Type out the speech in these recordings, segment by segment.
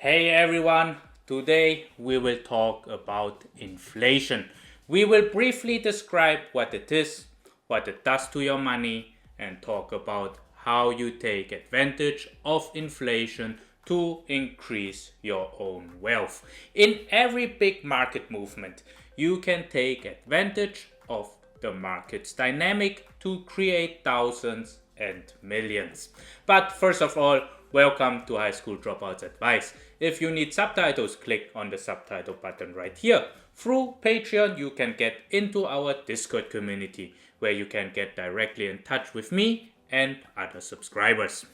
Hey everyone, today we will talk about inflation. We will briefly describe what it is, what it does to your money, and talk about how you take advantage of inflation to increase your own wealth. In every big market movement, you can take advantage of the market's dynamic to create thousands and millions. But first of all, welcome to High School Dropouts Advice. If you need subtitles, click on the subtitle button right here. Through Patreon, you can get into our Discord community where you can get directly in touch with me and other subscribers.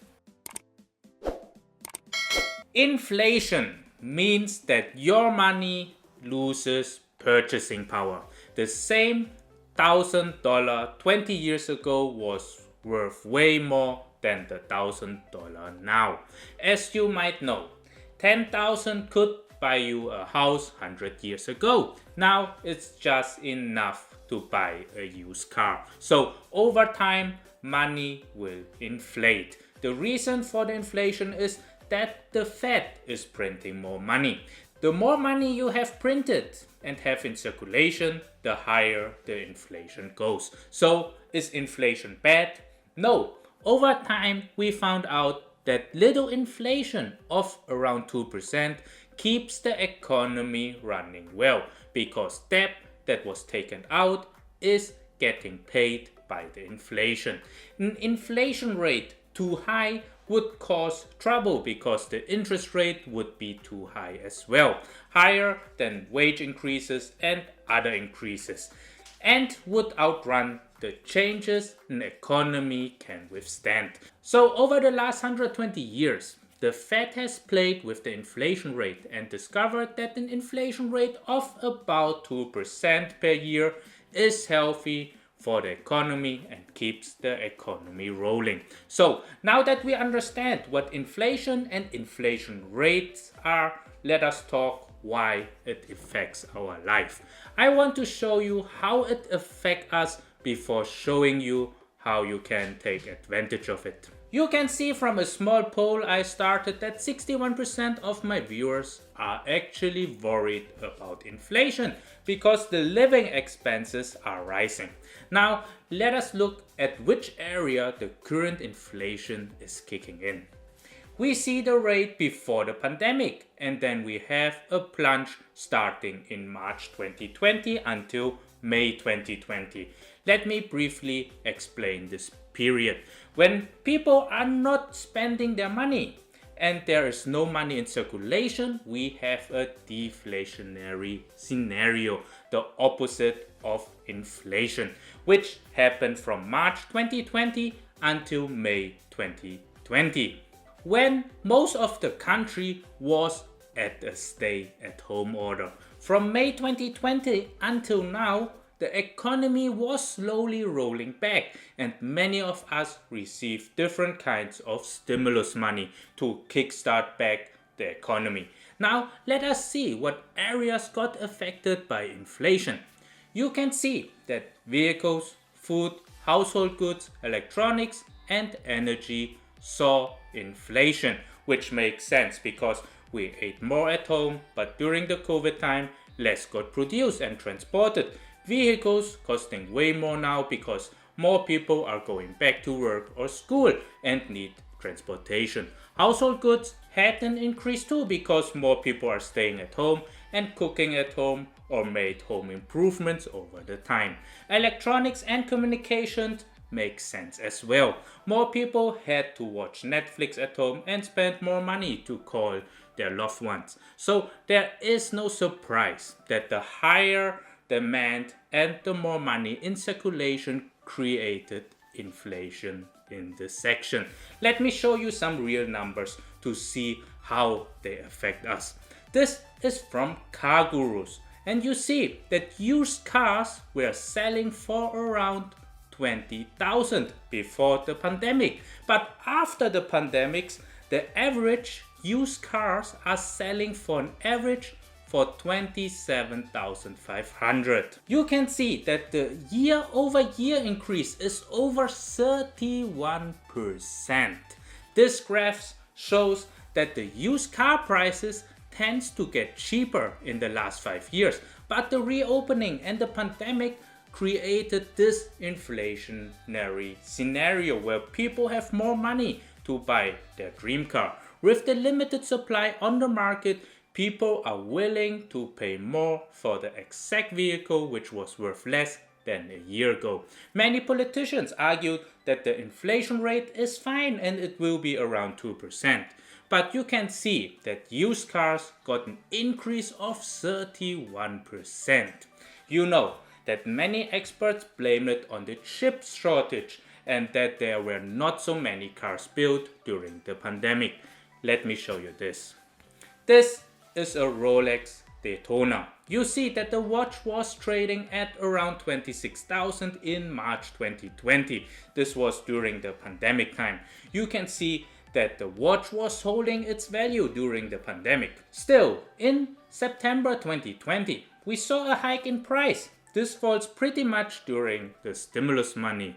Inflation means that your money loses purchasing power. The same $1,000 20 years ago was worth way more than the $1,000 now. As you might know, 10,000 could buy you a house 100 years ago. Now it's just enough to buy a used car. So over time, money will inflate. The reason for the inflation is that the Fed is printing more money. The more money you have printed and have in circulation, the higher the inflation goes. So is inflation bad? No. Over time, we found out that little inflation of around 2% keeps the economy running well because debt that was taken out is getting paid by the inflation. An inflation rate too high would cause trouble because the interest rate would be too high as well, higher than wage increases and other increases, and would outrun the changes an economy can withstand. So over the last 120 years, the Fed has played with the inflation rate and discovered that an inflation rate of about 2% per year is healthy for the economy and keeps the economy rolling. So now that we understand what inflation and inflation rates are, let us talk why it affects our life. I want to show you how it affects us before showing you how you can take advantage of it. You can see from a small poll I started that 61% of my viewers are actually worried about inflation because the living expenses are rising. Now let us look at which area the current inflation is kicking in. We see the rate before the pandemic, and then we have a plunge starting in March 2020 until May 2020. Let me briefly explain this period. When people are not spending their money and there is no money in circulation, we have a deflationary scenario, the opposite of inflation, which happened from March 2020 until May 2020. When most of the country was at a stay-at-home order. From May 2020 until now, the economy was slowly rolling back and many of us received different kinds of stimulus money to kickstart back the economy. Now let us see what areas got affected by inflation. You can see that vehicles, food, household goods, electronics and energy saw inflation, which makes sense because we ate more at home, but during the COVID time, less got produced and transported. Vehicles costing way more now because more people are going back to work or school and need transportation. Household goods had an increase too because more people are staying at home and cooking at home or made home improvements over the time. Electronics and communications makes sense as well. More people had to watch Netflix at home and spend more money to call their loved ones. So there is no surprise that the higher demand and the more money in circulation created inflation in this section. Let me show you some real numbers to see how they affect us. This is from Car Gurus, and you see that used cars were selling for around 20,000 before the pandemic. But after the pandemics, the average used cars are selling for an average for 27,500. You can see that the year-over-year increase is over 31%. This graph shows that the used car prices tends to get cheaper in the last 5 years, but the reopening and the pandemic created this inflationary scenario where people have more money to buy their dream car. With the limited supply on the market, people are willing to pay more for the exact vehicle which was worth less than a year ago. Many politicians argued that the inflation rate is fine and it will be around 2%. But you can see that used cars got an increase of 31%. You know that many experts blame it on the chip shortage and that there were not so many cars built during the pandemic. Let me show you this. This is a Rolex Daytona. You see that the watch was trading at around 26,000 in March 2020. This was during the pandemic time. You can see that the watch was holding its value during the pandemic. Still, in September 2020, we saw a hike in price. This falls pretty much during the stimulus money.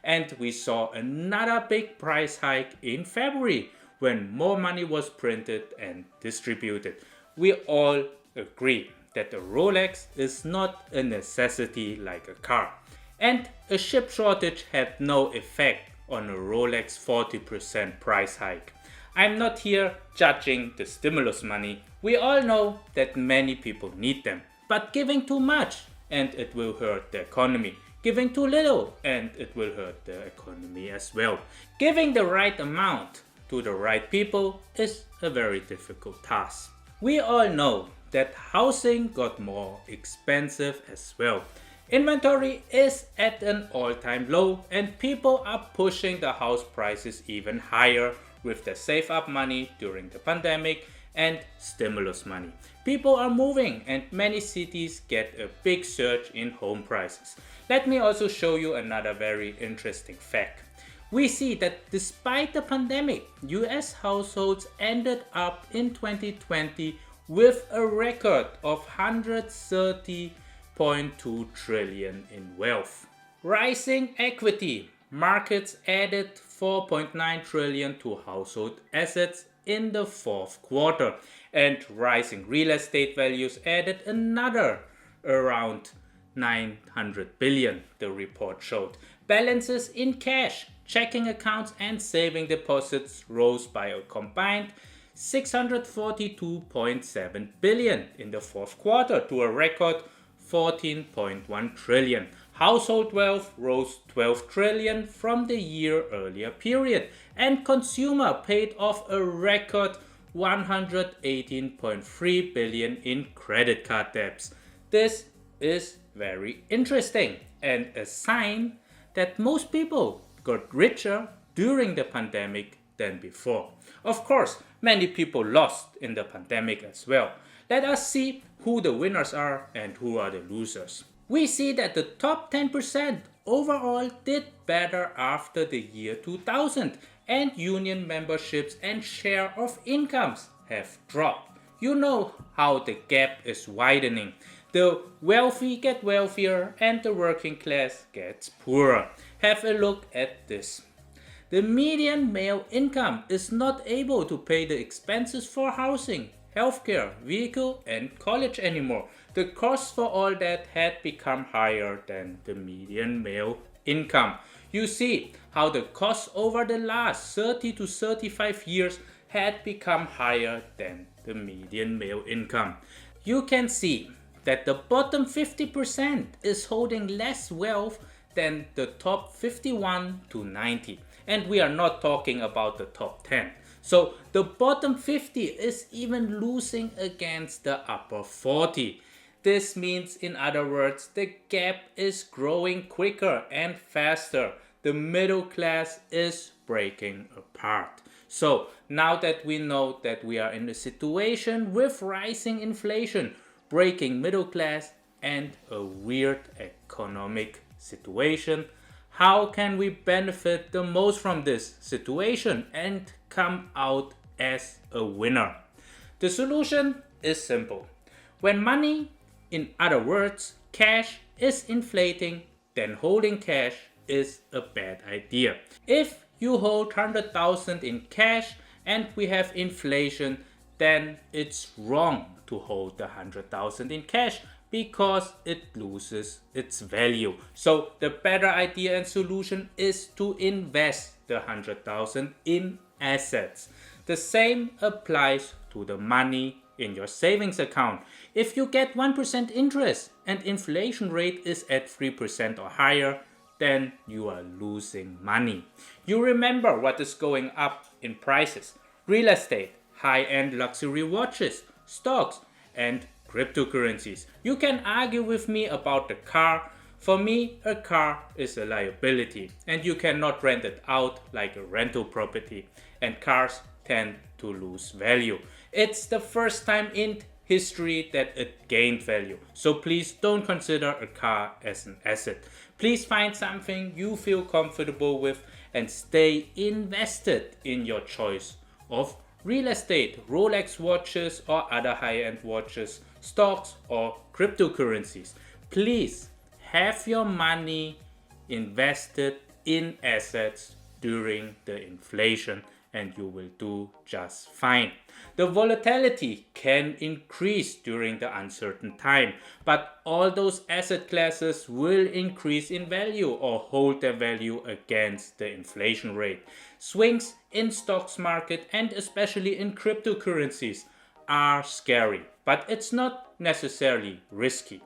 And we saw another big price hike in February when more money was printed and distributed. We all agree that a Rolex is not a necessity like a car. And a chip shortage had no effect on a Rolex 40% price hike. I'm not here judging the stimulus money. We all know that many people need them. But giving too much and it will hurt the economy. Giving too little and it will hurt the economy as well. Giving the right amount to the right people is a very difficult task. We all know that housing got more expensive as well. Inventory is at an all-time low and people are pushing the house prices even higher with the save up money during the pandemic and stimulus money. People are moving and many cities get a big surge in home prices. Let me also show you another very interesting fact. We see that despite the pandemic, US households ended up in 2020 with a record of 130.2 trillion in wealth. Rising equity markets added 4.9 trillion to household assets in the fourth quarter, and rising real estate values added another around 900 billion, the report showed. Balances in cash, checking accounts and saving deposits rose by a combined 642.7 billion in the fourth quarter to a record 14.1 trillion. Household wealth rose 12 trillion from the year earlier period, and consumer paid off a record 118.3 billion in credit card debts. This is very interesting and a sign that most people got richer during the pandemic than before. Of course, many people lost in the pandemic as well. Let us see who the winners are and who are the losers. We see that the top 10% overall did better after the year 2000, and union memberships and share of incomes have dropped. You know how the gap is widening. The wealthy get wealthier and the working class gets poorer. Have a look at this. The median male income is not able to pay the expenses for housing, healthcare, vehicle and college anymore. The cost for all that had become higher than the median male income. You see how the cost over the last 30 to 35 years had become higher than the median male income. You can see that the bottom 50% is holding less wealth than the top 51 to 90. And we are not talking about the top 10. So the bottom 50 is even losing against the upper 40. This means, in other words, the gap is growing quicker and faster. The middle class is breaking apart. So now that we know that we are in a situation with rising inflation, breaking middle class and a weird economic situation, how can we benefit the most from this situation and come out as a winner? The solution is simple. When money, in other words, cash, is inflating, then holding cash is a bad idea. If you hold 100,000 in cash and we have inflation, then it's wrong to hold the 100,000 in cash because it loses its value. So the better idea and solution is to invest the 100,000 in assets. The same applies to the money in your savings account. If you get 1% interest and inflation rate is at 3% or higher, then you are losing money. You remember what is going up in prices: real estate, high-end luxury watches, stocks, and cryptocurrencies. You can argue with me about the car. For me, a car is a liability and you cannot rent it out like a rental property, and cars tend to lose value. It's the first time in history that it gained value. So please don't consider a car as an asset. Please find something you feel comfortable with and stay invested in your choice of real estate, Rolex watches or other high-end watches, stocks or cryptocurrencies. Please have your money invested in assets during the inflation and you will do just fine. The volatility can increase during the uncertain time, but all those asset classes will increase in value or hold their value against the inflation rate. Swings in stocks market and especially in cryptocurrencies are scary, but it's not necessarily risky.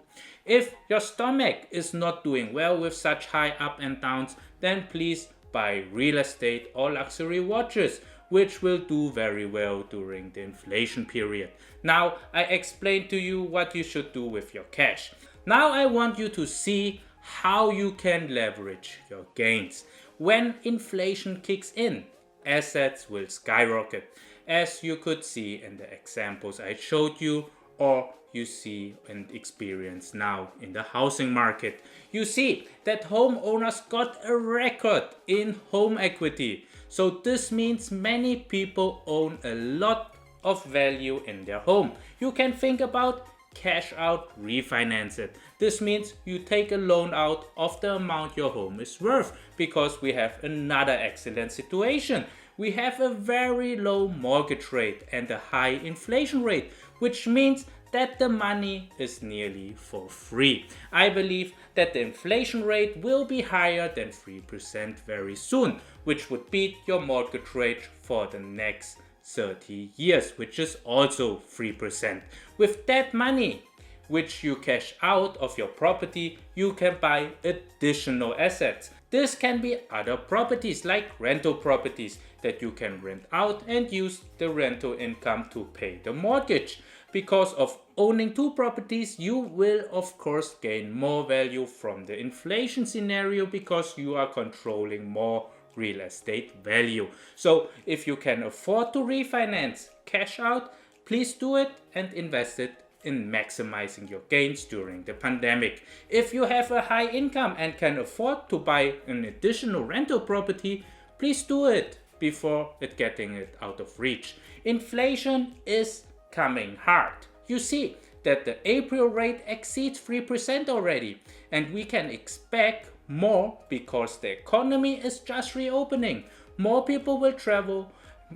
If your stomach is not doing well with such high up and downs, then please buy real estate or luxury watches, which will do very well during the inflation period. Now I explained to you what you should do with your cash. Now I want you to see how you can leverage your gains. When inflation kicks in, assets will skyrocket, as you could see in the examples I showed you, or you see and experience now in the housing market. You see that homeowners got a record in home equity. So this means many people own a lot of value in their home. You can think about cash out, refinance it. This means you take a loan out of the amount your home is worth, because we have another excellent situation. We have a very low mortgage rate and a high inflation rate, which means that the money is nearly for free. I believe that the inflation rate will be higher than 3% very soon, which would beat your mortgage rate for the next 30 years, which is also 3%. With that money, which you cash out of your property, you can buy additional assets. This can be other properties like rental properties that you can rent out and use the rental income to pay the mortgage. Because of owning two properties, you will of course gain more value from the inflation scenario because you are controlling more real estate value. So if you can afford to refinance, cash out, please do it and invest it in maximizing your gains during the pandemic. If you have a high income and can afford to buy an additional rental property, please do it before getting it out of reach. Inflation is coming hard. You see that the April rate exceeds 3% already, and we can expect more because the economy is just reopening. More people will travel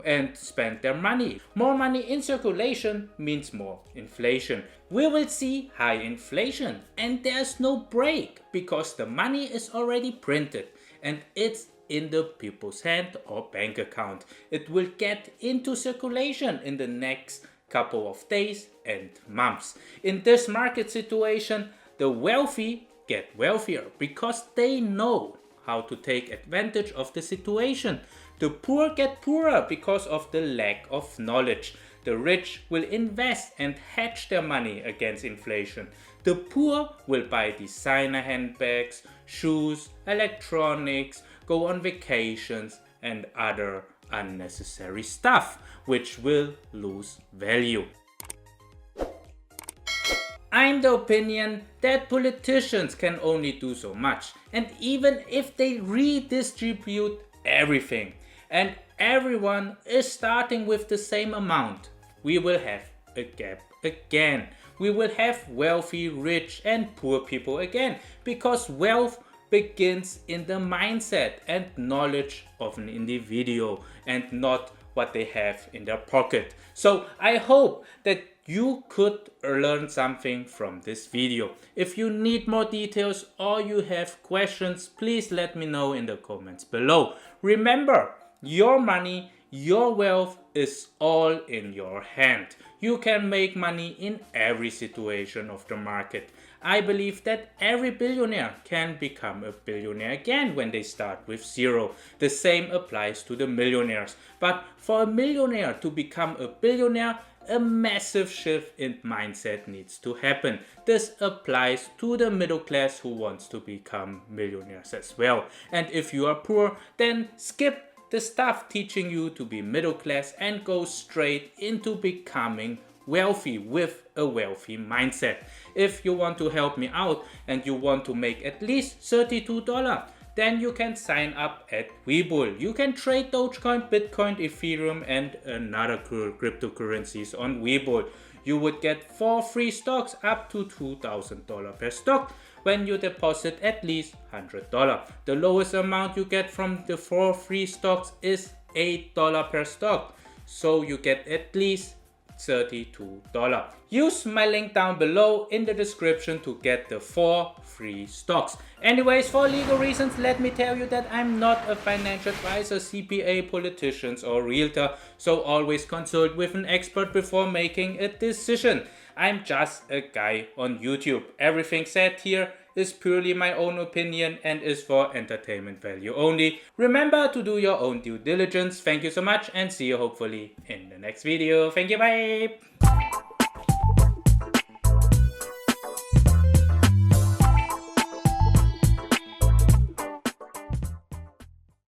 and spend their money. More money in circulation means more inflation. We will see high inflation, and there's no break because the money is already printed and it's in the people's hand or bank account. It will get into circulation in the next couple of days and months. In this market situation, the wealthy get wealthier because they know how to take advantage of the situation. The poor get poorer because of the lack of knowledge. The rich will invest and hedge their money against inflation. The poor will buy designer handbags, shoes, electronics, go on vacations and other unnecessary stuff, which will lose value. I'm the opinion that politicians can only do so much, and even if they redistribute everything and everyone is starting with the same amount, we will have a gap again. We will have wealthy, rich and poor people again, because wealth begins in the mindset and knowledge of an individual and not what they have in their pocket. So I hope that you could learn something from this video. If you need more details or you have questions, please let me know in the comments below. Remember, your money, your wealth is all in your hand. You can make money in every situation of the market. I believe that every billionaire can become a billionaire again when they start with zero. The same applies to the millionaires. But for a millionaire to become a billionaire, a massive shift in mindset needs to happen. This applies to the middle class who wants to become millionaires as well. And if you are poor, then skip the stuff teaching you to be middle class and go straight into becoming wealthy with a wealthy mindset. If you want to help me out and you want to make at least $32, then you can sign up at Webull. You can trade Dogecoin, Bitcoin, Ethereum and another cryptocurrencies on Webull. You would get 4 free stocks up to $2,000 per stock when you deposit at least $100. The lowest amount you get from the 4 free stocks is $8 per stock. So you get at least $32. Use my link down below in the description to get the 4 free stocks. Anyways, for legal reasons, let me tell you that I'm not a financial advisor, CPA, politician or realtor, so always consult with an expert before making a decision. I'm just a guy on YouTube. Everything said here is purely my own opinion and is for entertainment value only. Remember to do your own due diligence. Thank you so much and see you hopefully in the next video. Thank you, bye!